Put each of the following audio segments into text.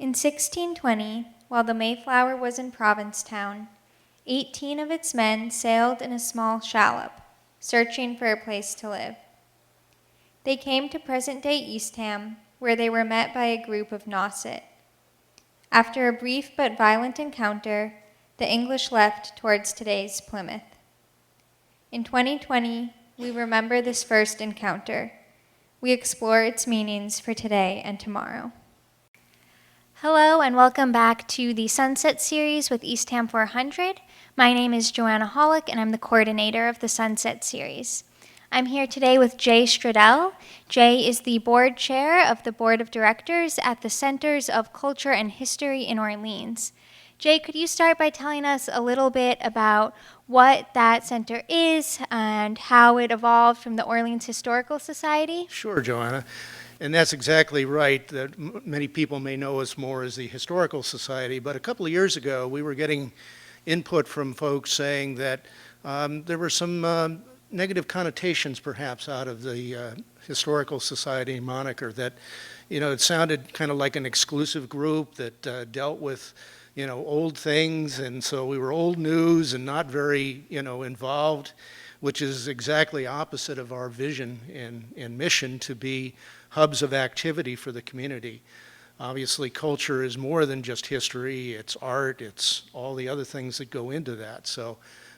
In 1620, while the Mayflower was in Provincetown, 18 of its men sailed in a small shallop, searching for a place to live. They came to present-day Eastham, where they were met by a group of Nauset. After a brief but violent encounter, the English left towards today's Plymouth. In 2020, we remember this first encounter. We explore its meanings for today and tomorrow. Hello and welcome back to the Sunset series with Eastham 400. My name is Joanna Hollick and I'm the coordinator of the Sunset series. I'm here today with Jay Stradal. Jay is the board chair of the board of directors at the Centers of Culture and History in Orleans. Jay, could you start by telling us a little bit about what that center is and how it evolved from the Orleans Historical Society? Sure, Joanna. And that's exactly right, that many people may know us more as the Historical Society, but a couple of years ago we were getting input from folks saying that there were some negative connotations perhaps out of the Historical Society moniker, that, it sounded kind of like an exclusive group that dealt with, old things, and so we were old news and not very, involved, which is exactly opposite of our vision and mission to be hubs of activity for the community. Obviously, culture is more than just history, it's art, it's all the other things that go into that. So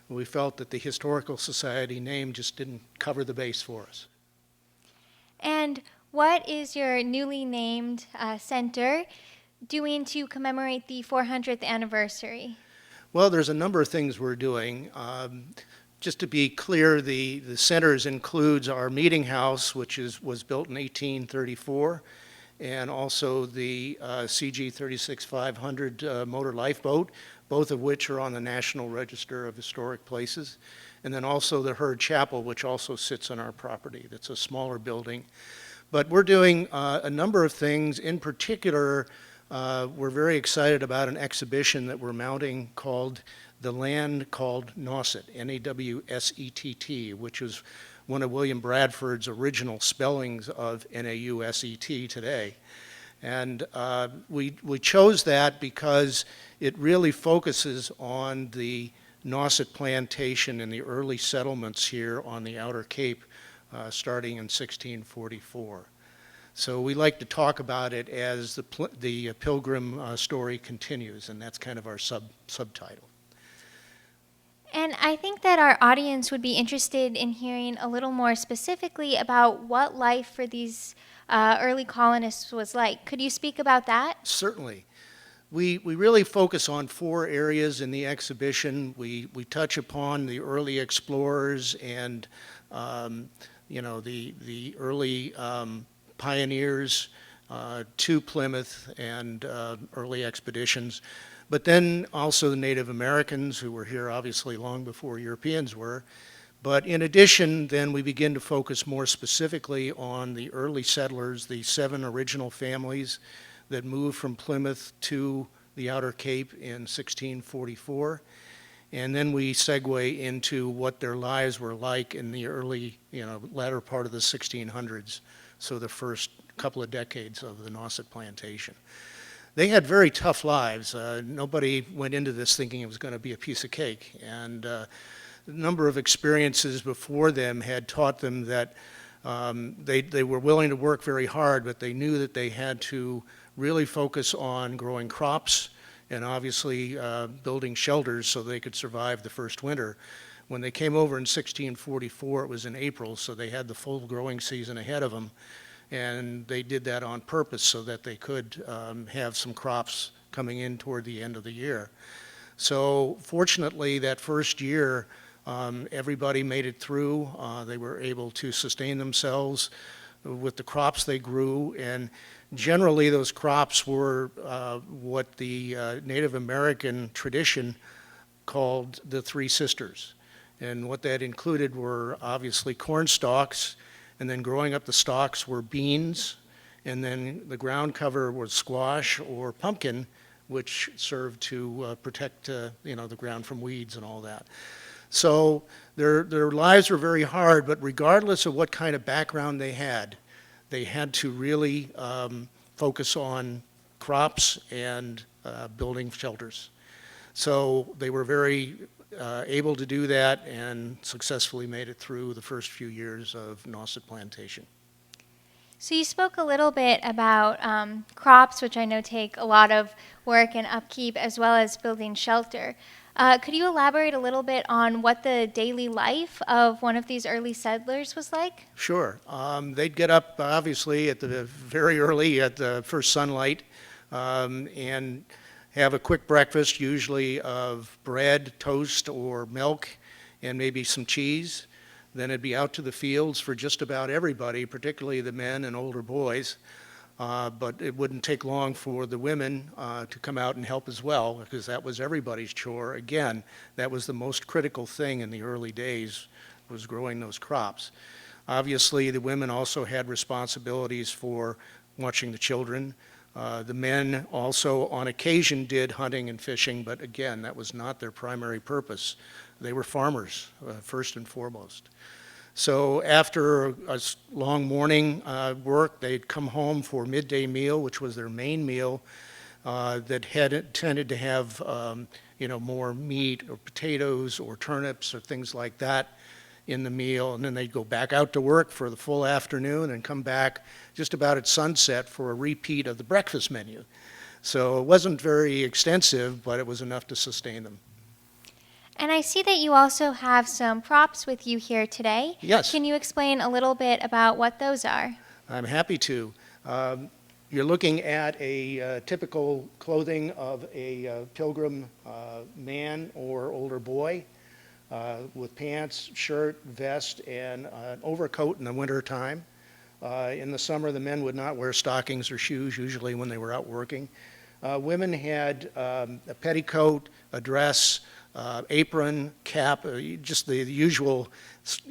we felt that the Historical Society name just didn't cover the base for us. And what is your newly named center doing to commemorate the 400th anniversary? Well, there's a number of things we're doing. Just to be clear, the centers includes our meeting house, which was built in 1834, and also the CG 36500 motor lifeboat, both of which are on the National Register of Historic Places, and then also the Heard Chapel, which also sits on our property. That's a smaller building. But we're doing a number of things. In particular, we're very excited about an exhibition that we're mounting called the Land Called Nawsett, N-A-W-S-E-T-T, which is one of William Bradford's original spellings of N-A-U-S-E-T today. And we chose that because it really focuses on the Nauset plantation and the early settlements here on the Outer Cape starting in 1644. So we like to talk about it as the Pilgrim story continues, and that's kind of our subtitle. And I think that our audience would be interested in hearing a little more specifically about what life for these early colonists was like. Could you speak about that? Certainly. We really focus on four areas in the exhibition. We touch upon the early explorers and the early pioneers to Plymouth and early expeditions. But then also the Native Americans, who were here obviously long before Europeans were. But in addition, then we begin to focus more specifically on the early settlers, the 7 original families that moved from Plymouth to the Outer Cape in 1644. And then we segue into what their lives were like in the early, latter part of the 1600s, so the first couple of decades of the Nauset plantation. They had very tough lives. Nobody went into this thinking it was going to be a piece of cake. And a number of experiences before them had taught them that they were willing to work very hard, but they knew that they had to really focus on growing crops and obviously building shelters so they could survive the first winter. When they came over in 1644, it was in April, so they had the full growing season ahead of them. And they did that on purpose so that they could have some crops coming in toward the end of the year. So fortunately, that first year, everybody made it through. They were able to sustain themselves with the crops they grew, and generally those crops were what the Native American tradition called the Three Sisters. And what that included were obviously corn stalks, and then growing up the stalks were beans, and then the ground cover was squash or pumpkin, which served to protect the ground from weeds and all that. So their lives were very hard, but regardless of what kind of background they had to really focus on crops and building shelters. So they were very able to do that and successfully made it through the first few years of Nauset plantation. So you spoke a little bit about crops, which I know take a lot of work and upkeep, as well as building shelter. Could you elaborate a little bit on what the daily life of one of these early settlers was like? Sure. They'd get up, obviously, at the very early, at the first sunlight, and have a quick breakfast, usually of bread, toast, or milk, and maybe some cheese. Then it'd be out to the fields for just about everybody, particularly the men and older boys. But it wouldn't take long for the women to come out and help as well, because that was everybody's chore. Again, that was the most critical thing in the early days, was growing those crops. Obviously, the women also had responsibilities for watching the children. The men also, on occasion, did hunting and fishing, but again, that was not their primary purpose. They were farmers, first and foremost. So after a long morning work, they'd come home for midday meal, which was their main meal, that tended to have more meat or potatoes or turnips or things like that in the meal. And then they'd go back out to work for the full afternoon and come back just about at sunset for a repeat of the breakfast menu. So it wasn't very extensive, but it was enough to sustain them. And I see that you also have some props with you here today. Yes. Can you explain a little bit about what those are? I'm happy to. You're looking at a typical clothing of a pilgrim man or older boy with pants, shirt, vest, and an overcoat in the winter time. In the summer, the men would not wear stockings or shoes, usually when they were out working. Women had a petticoat, a dress, apron, cap, just the usual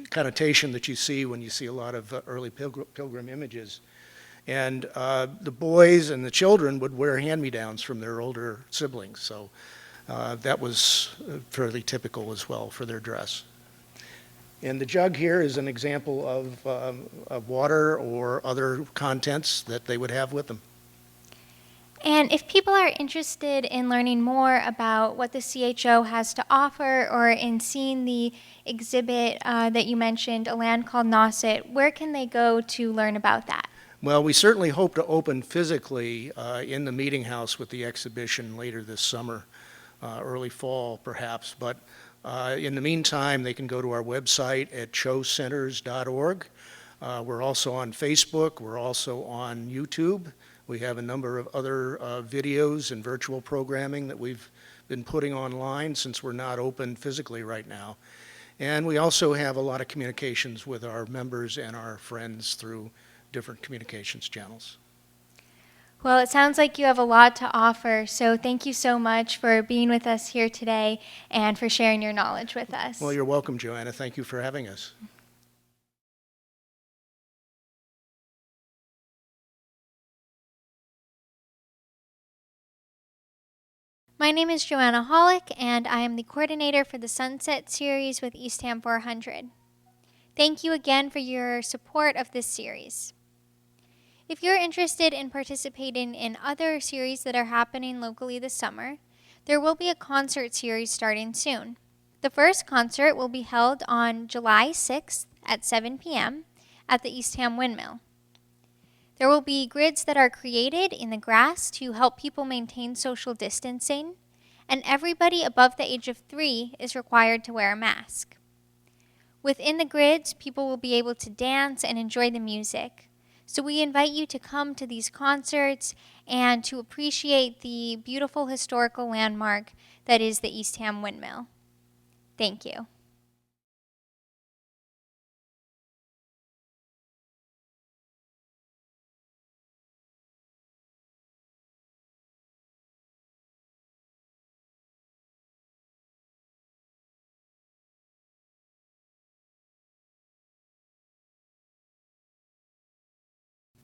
connotation that you see when you see a lot of early pilgrim images. And the boys and the children would wear hand-me-downs from their older siblings. So that was fairly typical as well for their dress. And the jug here is an example of water or other contents that they would have with them. And if people are interested in learning more about what the CHO has to offer or in seeing the exhibit that you mentioned, A Land Called Nawsett, where can they go to learn about that? Well, we certainly hope to open physically in the meeting house with the exhibition later this summer, early fall perhaps. But in the meantime, they can go to our website at chocenters.org. We're also on Facebook. We're also on YouTube. We have a number of other videos and virtual programming that we've been putting online since we're not open physically right now. And we also have a lot of communications with our members and our friends through different communications channels. Well, it sounds like you have a lot to offer, so thank you so much for being with us here today and for sharing your knowledge with us. Well, you're welcome, Joanna. Thank you for having us. My name is Joanna Hollick, and I am the coordinator for the Sunset series with Eastham 400. Thank you again for your support of this series. If you're interested in participating in other series that are happening locally this summer, there will be a concert series starting soon. The first concert will be held on July 6th at 7 p.m. at the Eastham Windmill. There will be grids that are created in the grass to help people maintain social distancing, and everybody above the age of 3 is required to wear a mask. Within the grids, people will be able to dance and enjoy the music. So we invite you to come to these concerts and to appreciate the beautiful historical landmark that is the Eastham Windmill. Thank you.